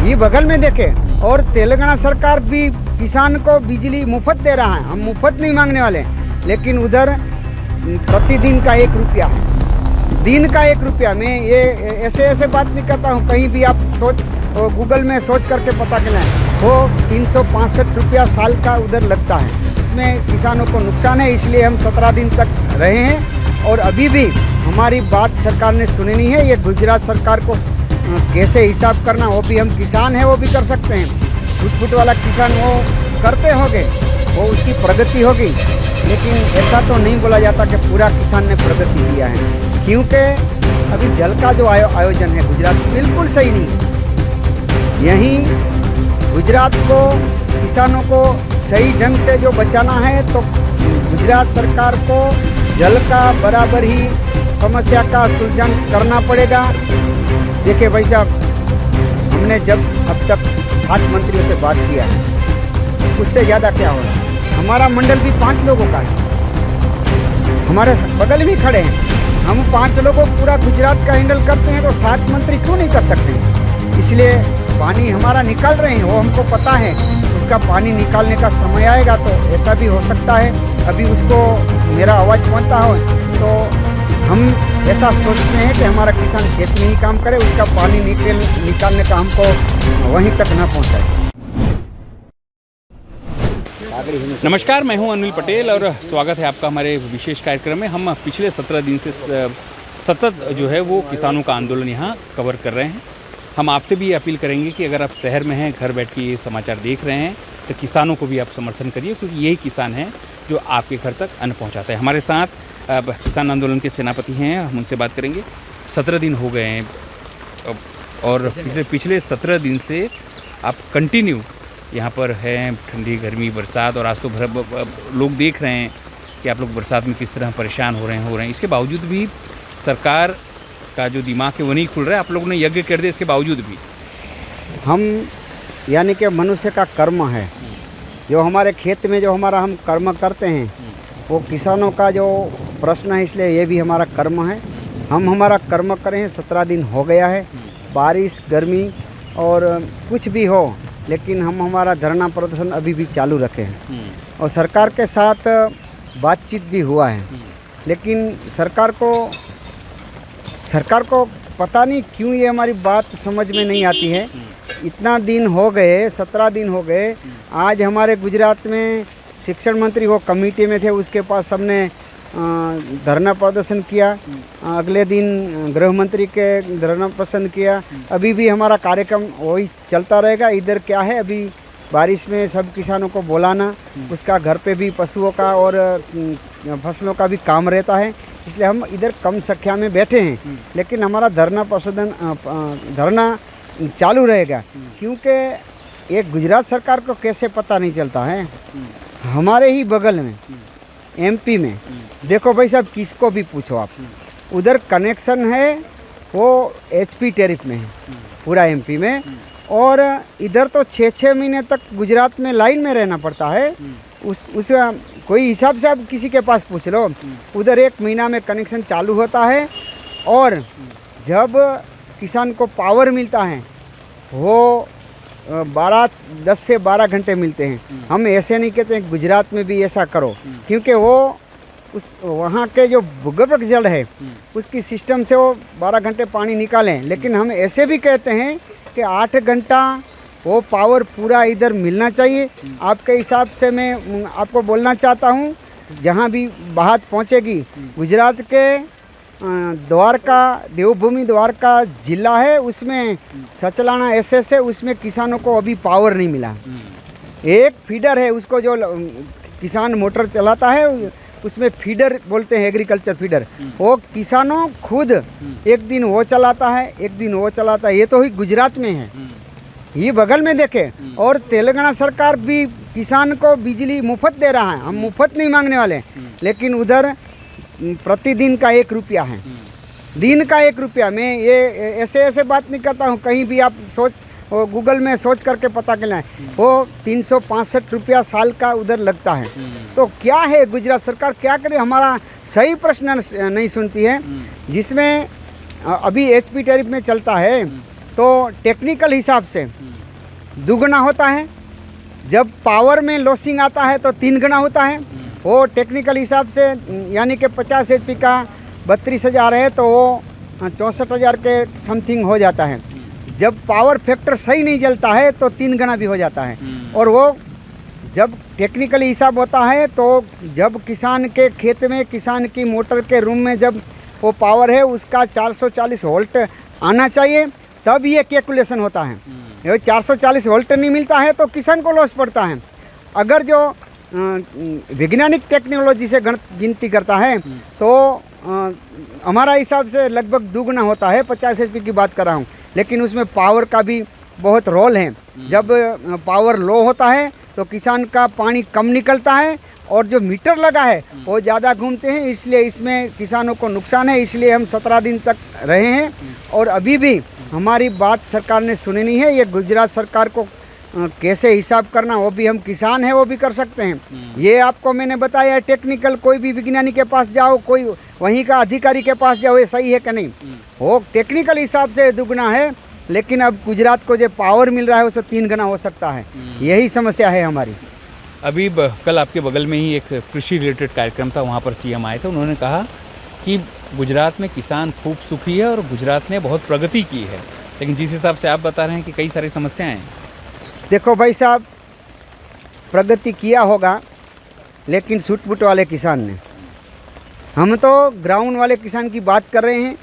ये बगल में देखें। और तेलंगाना सरकार भी किसान को बिजली मुफ्त दे रहा है, हम मुफ्त नहीं मांगने वाले, लेकिन उधर प्रतिदिन का 1 रुपया है, दिन का 1 रुपया। मैं ये ऐसे बात नहीं करता हूँ, कहीं भी आप गूगल में सोच करके पता करना है, वो 365 रुपया साल का उधर लगता है। इसमें किसानों को नुकसान है, इसलिए हम 17 दिन तक रहे हैं। और अभी भी हमारी बात सरकार ने सुनी नहीं है। ये गुजरात सरकार को कैसे हिसाब करना, वो भी हम किसान हैं वो भी कर सकते हैं। छूट वाला किसान वो करते होंगे, वो उसकी प्रगति होगी, लेकिन ऐसा तो नहीं बोला जाता कि पूरा किसान ने प्रगति किया है, क्योंकि अभी जल का जो आयोजन है गुजरात बिल्कुल सही नहीं है। यहीं गुजरात को, किसानों को सही ढंग से जो बचाना है तो गुजरात सरकार को जल का बराबर ही समस्या का सुलझान करना पड़ेगा। देखिए भाई साहब, हमने जब अब तक 7 मंत्रियों से बात किया है, उससे ज़्यादा क्या हो रहा है। हमारा मंडल भी 5 लोगों का है, हमारे बगल में खड़े हैं। हम 5 लोगों पूरा गुजरात का हैंडल करते हैं, तो 7 मंत्री क्यों नहीं कर सकते। इसलिए पानी हमारा निकाल रहे हैं, वो हमको पता है। उसका पानी निकालने का समय आएगा तो ऐसा भी हो सकता है, अभी उसको मेरा आवाज़ पहुंचता हो तो हम ऐसा सोचते हैं कि हमारा किसान खेत में ही काम करे, उसका पानी निकालने का हमको वहीं तक न पहुंचाए। नमस्कार, मैं हूं अनिल पटेल और स्वागत है आपका हमारे विशेष कार्यक्रम में। हम पिछले 17 दिन से सतत जो है वो किसानों का आंदोलन यहां कवर कर रहे हैं। हम आपसे भी अपील करेंगे कि अगर आप शहर में हैं, घर बैठ के ये समाचार देख रहे हैं, तो किसानों को भी आप समर्थन करिए, क्योंकि यही किसान हैं जो आपके घर तक अन्न पहुंचाते हैं। हमारे साथ किसान आंदोलन के सेनापति हैं, हम उनसे बात करेंगे। 17 दिन हो गए हैं और पिछले 17 दिन से आप कंटिन्यू यहाँ पर हैं, ठंडी, गर्मी, बरसात, और आज तो लोग देख रहे हैं कि आप लोग बरसात में किस तरह परेशान हो रहे हैं। इसके बावजूद भी सरकार का जो दिमाग है वो नहीं खुल रहा है। आप लोगों ने यज्ञ कर दिया, इसके बावजूद भी हम यानी कि मनुष्य का कर्म है, जो हमारे खेत में जो हमारा हम कर्म करते हैं वो किसानों का जो प्रश्न है, इसलिए ये भी हमारा कर्म है। हम हमारा कर्म करें हैं। 17 दिन हो गया है, बारिश, गर्मी और कुछ भी हो, लेकिन हम हमारा धरना प्रदर्शन अभी भी चालू रखे हैं। और सरकार के साथ बातचीत भी हुआ है, लेकिन सरकार को पता नहीं क्यों ये हमारी बात समझ में नहीं आती है। इतना दिन हो गए, 17 दिन हो गए। आज हमारे गुजरात में शिक्षण मंत्री वो कमेटी में थे, उसके पास हमने धरना प्रदर्शन किया। अगले दिन गृह मंत्री के धरना प्रदर्शन किया। अभी भी हमारा कार्यक्रम वही चलता रहेगा। इधर क्या है, अभी बारिश में सब किसानों को बुलाना, उसका घर पे भी पशुओं का और फसलों का भी काम रहता है, इसलिए हम इधर कम संख्या में बैठे हैं। लेकिन हमारा धरना चालू रहेगा, क्योंकि एक गुजरात सरकार को कैसे पता नहीं चलता है। हमारे ही बगल में एमपी में देखो भाई साहब, किसको भी पूछो आप, उधर कनेक्शन है वो HP टैरिफ में है पूरा एमपी में, और इधर तो 6-6 महीने तक गुजरात में लाइन में रहना पड़ता है। उस कोई हिसाब से आप किसी के पास पूछ लो, उधर 1 महीना में कनेक्शन चालू होता है, और जब किसान को पावर मिलता है वो 10 से 12 घंटे मिलते हैं। हम ऐसे नहीं कहते हैं गुजरात में भी ऐसा करो, क्योंकि वो वहाँ के जो भूगर्भ जल है उसकी सिस्टम से वो 12 घंटे पानी निकालें। लेकिन हम ऐसे भी कहते हैं कि 8 घंटा वो पावर पूरा इधर मिलना चाहिए। आपके हिसाब से मैं आपको बोलना चाहता हूँ, जहाँ भी बात पहुँचेगी, गुजरात के द्वारका, देवभूमि द्वारका जिला है, उसमें सचलाना SS है, उसमें किसानों को अभी पावर नहीं मिला। एक फीडर है, उसको जो किसान मोटर चलाता है उसमें फीडर बोलते हैं, एग्रीकल्चर फीडर, वो किसानों खुद एक दिन वो चलाता है, एक दिन वो चलाता है। ये तो ही गुजरात में है, ये बगल में देखे। और तेलंगाना सरकार भी किसान को बिजली मुफ्त दे रहा है, हम मुफ्त नहीं मांगने वाले, लेकिन उधर प्रतिदिन का 1 रुपया है, दिन का 1 रुपया। मैं ये ऐसे बात नहीं करता हूँ, कहीं भी आप गूगल में सोच करके पता करना है, वो 365 रुपया साल का उधर लगता है। तो क्या है, गुजरात सरकार क्या करे, हमारा सही प्रश्न नहीं सुनती है। जिसमें अभी HP टैरिफ में चलता है, तो टेक्निकल हिसाब से दुगना होता है। जब पावर में लॉसिंग आता है तो 3 गुना होता है। वो टेक्निकल हिसाब से यानी कि 50 HP का 32,000 है तो वो 64,000 के समथिंग हो जाता है। जब पावर फैक्टर सही नहीं चलता है तो 3 गुना भी हो जाता है। और वो जब टेक्निकली हिसाब होता है तो जब किसान के खेत में किसान की मोटर के रूम में जब वो पावर है उसका 440 वोल्ट आना चाहिए, तब ये कैलकुलेशन होता है। ये 440 वोल्ट नहीं मिलता है तो किसान को लॉस पड़ता है। अगर जो वैज्ञानिक टेक्नोलॉजी से गिनती करता है तो हमारा हिसाब से लगभग दुगना होता है। 50 HP की बात कर रहा हूँ, लेकिन उसमें पावर का भी बहुत रोल है। जब पावर लो होता है तो किसान का पानी कम निकलता है और जो मीटर लगा है वो ज़्यादा घूमते हैं, इसलिए इसमें किसानों को नुकसान है। इसलिए हम 17 दिन तक रहे हैं और अभी भी हमारी बात सरकार ने सुनी नहीं है। ये गुजरात सरकार को कैसे हिसाब करना वो भी हम किसान हैं वो भी कर सकते हैं। ये आपको मैंने बताया टेक्निकल, कोई भी वैज्ञानिक के पास जाओ, कोई वहीं का अधिकारी के पास जाओ, ये सही है कि नहीं, वो टेक्निकल हिसाब से दुगना है। लेकिन अब गुजरात को जो पावर मिल रहा है उससे 3 गुना हो सकता है। यही समस्या है हमारी। अभी कल आपके बगल में ही एक कृषि रिलेटेड कार्यक्रम था, वहाँ पर CM आए थे। उन्होंने कहा कि गुजरात में किसान खूब सुखी है और गुजरात ने बहुत प्रगति की है, लेकिन जिस हिसाब से आप बता रहे हैं कि कई सारी समस्याएं हैं। देखो भाई साहब, प्रगति किया होगा लेकिन छूट-बूट वाले किसान ने, हम तो ग्राउंड वाले किसान की बात कर रहे हैं।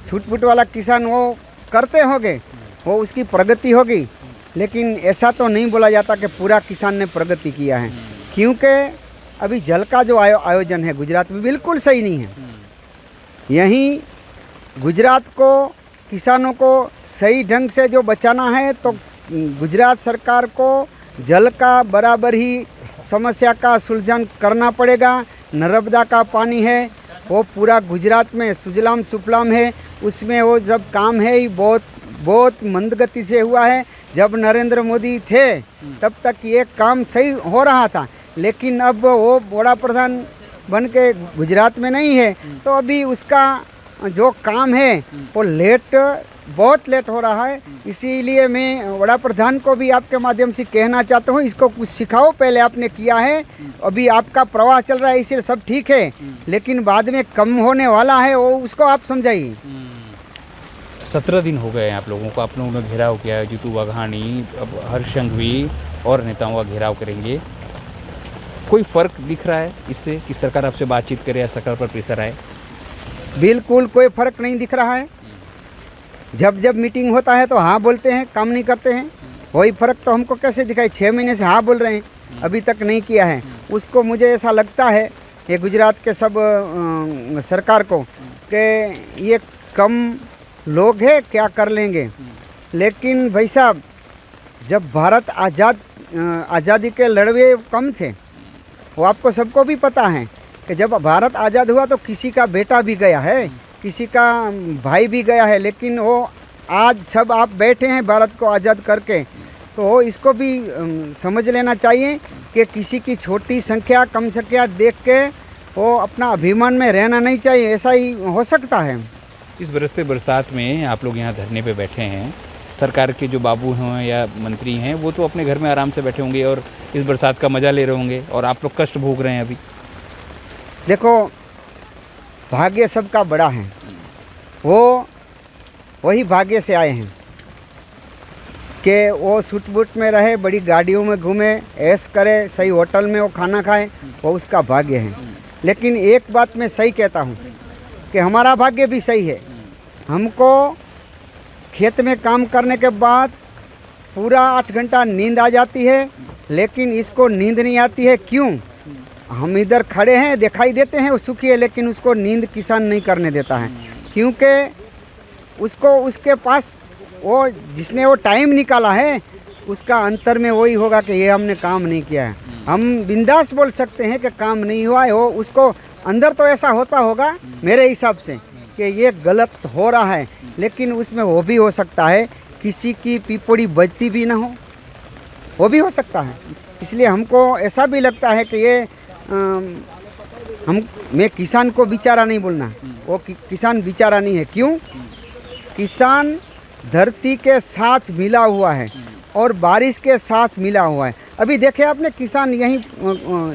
छूट-बूट वाला किसान वो करते होंगे, वो उसकी प्रगति होगी, लेकिन ऐसा तो नहीं बोला जाता कि पूरा किसान ने प्रगति किया है। क्योंकि अभी जल का जो आयोजन है गुजरात में बिल्कुल सही नहीं है। यहीं गुजरात को किसानों को सही ढंग से जो बचाना है तो गुजरात सरकार को जल का बराबर ही समस्या का सुलझान करना पड़ेगा। नर्मदा का पानी है वो पूरा गुजरात में सुजलाम सुफलाम है, उसमें वो जब काम है ही बहुत मंदगति से हुआ है। जब नरेंद्र मोदी थे तब तक ये काम सही हो रहा था, लेकिन अब वो बड़ा प्रधान बन के गुजरात में नहीं है तो अभी उसका जो काम है वो बहुत लेट हो रहा है। इसीलिए मैं बड़ा प्रधान को भी आपके माध्यम से कहना चाहता हूँ, इसको कुछ सिखाओ। पहले आपने किया है, अभी आपका प्रवाह चल रहा है, इसलिए सब ठीक है, लेकिन बाद में कम होने वाला है, वो उसको आप समझाइए। 17 दिन हो गए आप लोगों को, आप लोगों ने घेराव किया है। जीतू वाघानी, अब हर्ष संघवी और नेताओं का घेराव करेंगे। कोई फ़र्क दिख रहा है इससे कि सरकार आपसे बातचीत करे या सरकार पर प्रेशर आए? बिल्कुल कोई फ़र्क नहीं दिख रहा है। जब जब मीटिंग होता है तो हाँ बोलते हैं, काम नहीं करते हैं। वही फ़र्क तो हमको कैसे दिखाई? 6 महीने से हाँ बोल रहे हैं, अभी तक नहीं किया है। उसको मुझे ऐसा लगता है ये गुजरात के सब सरकार को कि ये कम लोग हैं, क्या कर लेंगे। लेकिन भाई साहब, जब भारत आज़ादी के लड़वे कम थे, वो आपको सबको भी पता है कि जब भारत आज़ाद हुआ तो किसी का बेटा भी गया है, किसी का भाई भी गया है, लेकिन वो आज सब आप बैठे हैं भारत को आज़ाद करके, तो इसको भी समझ लेना चाहिए कि किसी की छोटी संख्या कम संख्या देख के वो अपना अभिमान में रहना नहीं चाहिए। ऐसा ही हो सकता है। इस बरसते बरसात में आप लोग यहाँ धरने पे बैठे हैं, सरकार के जो बाबू हैं या मंत्री हैं वो तो अपने घर में आराम से बैठे होंगे और इस बरसात का मज़ा ले रहे होंगे, और आप लोग कष्ट भोग रहे हैं अभी। देखो, भाग्य सबका बड़ा है, वो वही भाग्य से आए हैं कि वो सूट-बूट में रहे, बड़ी गाड़ियों में घूमे, ऐश करे, सही होटल में वो खाना खाए, वो उसका भाग्य है। लेकिन एक बात मैं सही कहता हूँ कि हमारा भाग्य भी सही है। हमको खेत में काम करने के बाद पूरा 8 घंटा नींद आ जाती है, लेकिन इसको नींद नहीं आती है। क्यों? हम इधर खड़े हैं, दिखाई देते हैं वो सुखी है, लेकिन उसको नींद किसान नहीं करने देता है। क्योंकि उसको उसके पास वो जिसने वो टाइम निकाला है उसका अंतर में वही होगा कि ये हमने काम नहीं किया है। हम बिंदास बोल सकते हैं कि काम नहीं हुआ है, वो उसको अंदर तो ऐसा होता होगा मेरे हिसाब से कि ये गलत हो रहा है, लेकिन उसमें वो भी हो सकता है किसी की पीपड़ी बजती भी ना हो, वो भी हो सकता है। इसलिए हमको ऐसा भी लगता है कि ये मैं किसान को बेचारा नहीं बोलना, वो किसान बेचारा नहीं है। क्यों? किसान धरती के साथ मिला हुआ है, और बारिश के साथ मिला हुआ है। अभी देखे आपने किसान यहीं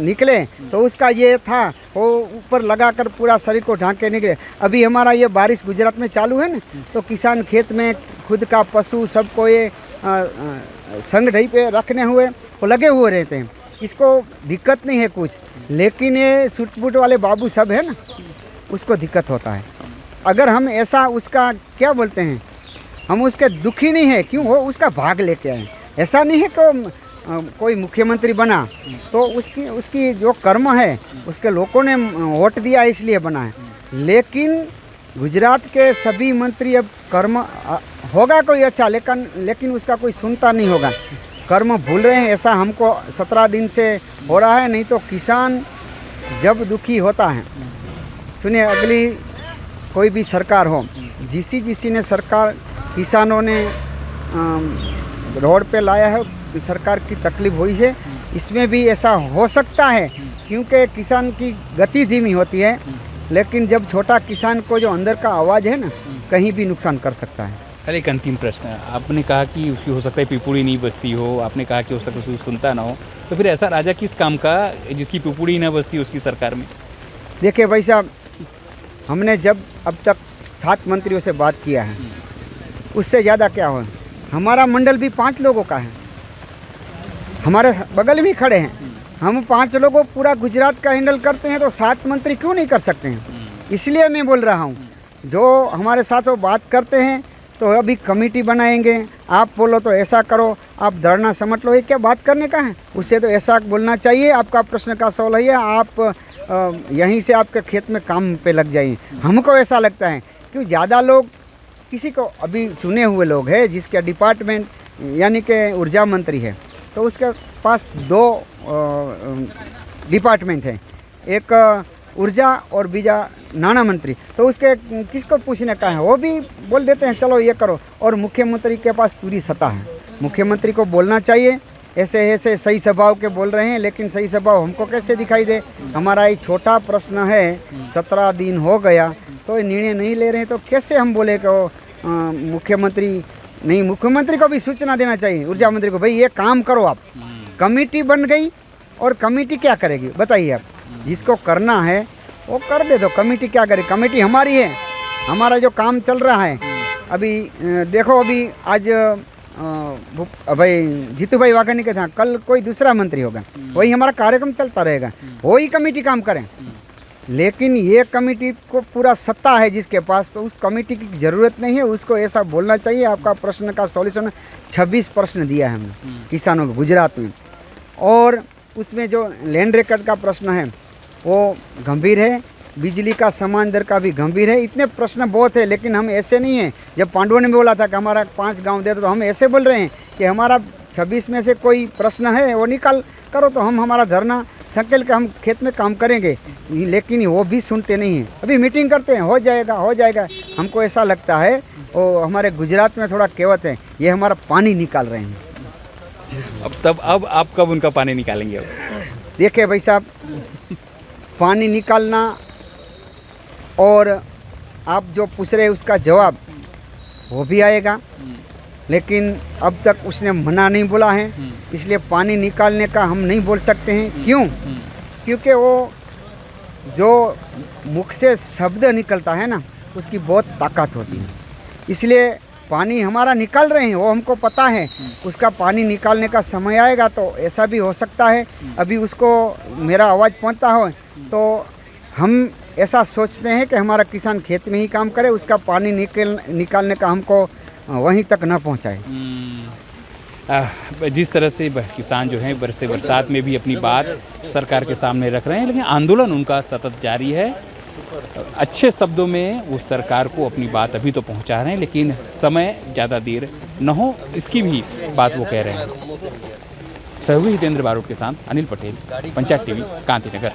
निकले तो उसका ये था, वो ऊपर लगाकर पूरा शरीर को ढांक के निकले। अभी हमारा ये बारिश गुजरात में चालू है ना, तो किसान खेत में खुद का पशु सबको ये संग ढई पे रखने हुए वो लगे हुए रहते हैं, इसको दिक्कत नहीं है कुछ। लेकिन ये सूट-बूट वाले बाबू सब है ना, उसको दिक्कत होता है। अगर हम ऐसा उसका क्या बोलते हैं, हम उसके दुखी नहीं है, क्यों? वो उसका भाग लेके आए। ऐसा नहीं है कि कोई मुख्यमंत्री बना तो उसकी जो कर्म है उसके लोगों ने वोट दिया इसलिए बना है। लेकिन गुजरात के सभी मंत्री अब कर्म होगा कोई अच्छा, लेकिन उसका कोई सुनता नहीं होगा, कर्म भूल रहे हैं। ऐसा हमको 17 दिन से हो रहा है। नहीं तो किसान जब दुखी होता है, सुनिए, अगली कोई भी सरकार हो, जिस ने सरकार किसानों ने रोड पे लाया है, सरकार की तकलीफ हुई है, इसमें भी ऐसा हो सकता है, क्योंकि किसान की गति धीमी होती है। लेकिन जब छोटा किसान को जो अंदर का आवाज़ है ना, कहीं भी नुकसान कर सकता है। अरे एक अंतिम प्रश्न है, आपने कहा कि उसकी हो सकता है पिपुड़ी नहीं बजती हो, आपने कहा कि हो सकता है सुनता ना हो, तो फिर ऐसा राजा किस काम का जिसकी पिपुड़ी ना बजती उसकी सरकार में? देखिए भाई साहब, हमने जब अब तक 7 मंत्रियों से बात किया है, उससे ज़्यादा क्या हो, हमारा मंडल भी 5 लोगों का है, हमारे बगल में खड़े हैं, हम 5 लोगों पूरा गुजरात का हैंडल करते हैं, तो 7 मंत्री क्यों नहीं कर सकते हैं? इसलिए मैं बोल रहा हूँ, जो हमारे साथ वो बात करते हैं तो अभी कमेटी बनाएंगे, आप बोलो तो ऐसा करो, आप धरना समझ लो, ये क्या बात करने का है? उससे तो ऐसा बोलना चाहिए, आपका प्रश्न का सवाल है, आप यहीं से आपके खेत में काम पे लग जाइए। हमको ऐसा लगता है कि ज़्यादा लोग, किसी को अभी चुने हुए लोग हैं जिसके डिपार्टमेंट यानी कि ऊर्जा मंत्री है, तो उसके पास 2 डिपार्टमेंट हैं, एक ऊर्जा और बीजा नाना मंत्री, तो उसके किसको पूछने का है, वो भी बोल देते हैं चलो ये करो। और मुख्यमंत्री के पास पूरी सत्ता है, मुख्यमंत्री को बोलना चाहिए। ऐसे सही स्वभाव के बोल रहे हैं, लेकिन सही स्वभाव हमको कैसे दिखाई दे? हमारा ये छोटा प्रश्न है, 17 दिन हो गया तो ये निर्णय नहीं ले रहे हैं, तो कैसे हम बोले कि मुख्यमंत्री नहीं? मुख्यमंत्री को भी सूचना देना चाहिए, ऊर्जा मंत्री को, भाई ये काम करो आप। कमेटी बन गई और कमेटी क्या करेगी बताइए आप? जिसको करना है वो कर दे दो, कमेटी क्या करे? कमेटी हमारी है, हमारा जो काम चल रहा है। अभी देखो, अभी आज भाई जीतू भाई वाघानी के था, कल कोई दूसरा मंत्री होगा, वही हमारा कार्यक्रम चलता रहेगा, वही कमेटी काम करें। लेकिन ये कमेटी को पूरा सत्ता है जिसके पास, तो उस कमेटी की ज़रूरत नहीं है, उसको ऐसा बोलना चाहिए। आपका प्रश्न का सॉल्यूशन 26 प्रश्न दिया है हमने किसानों को गुजरात में, और उसमें जो लैंड रिकॉर्ड का प्रश्न है वो गंभीर है, बिजली का समान दर का भी गंभीर है। इतने प्रश्न बहुत है, लेकिन हम ऐसे नहीं हैं। जब पांडवों ने बोला था कि हमारा 5 गांव दे दो, तो हम ऐसे बोल रहे हैं कि हमारा 26 में से कोई प्रश्न है वो निकाल करो, तो हम हमारा धरना संकेल के हम खेत में काम करेंगे। लेकिन वो भी सुनते नहीं हैं, अभी मीटिंग करते हैं, हो जाएगा। हमको ऐसा लगता है वो हमारे गुजरात में थोड़ा कहावत है, ये हमारा पानी निकाल रहे हैं। अब आप कब उनका पानी निकालेंगे? अब देखिए भाई साहब, पानी निकालना और आप जो पूछ रहे हैं उसका जवाब वो भी आएगा, लेकिन अब तक उसने मना नहीं बोला है, इसलिए पानी निकालने का हम नहीं बोल सकते हैं। क्यों? क्योंकि वो जो मुख से शब्द निकलता है ना, उसकी बहुत ताकत होती है। इसलिए पानी हमारा निकाल रहे हैं, वो हमको पता है, उसका पानी निकालने का समय आएगा तो ऐसा भी हो सकता है अभी उसको मेरा आवाज़ पहुंचता हो, तो हम ऐसा सोचते हैं कि हमारा किसान खेत में ही काम करे, उसका पानी निकालने का हमको वहीं तक न पहुंचाए। जिस तरह से किसान जो हैं बरसते बरसात में भी अपनी बात सरकार के सामने रख रहे हैं, लेकिन आंदोलन उनका सतत जारी है। अच्छे शब्दों में वो सरकार को अपनी बात अभी तो पहुंचा रहे हैं, लेकिन समय ज़्यादा देर न हो इसकी भी बात वो कह रहे हैं। सहयोगी हितेंद्र बारोट के साथ अनिल पटेल, पंचायत टीवी, कांति नगर।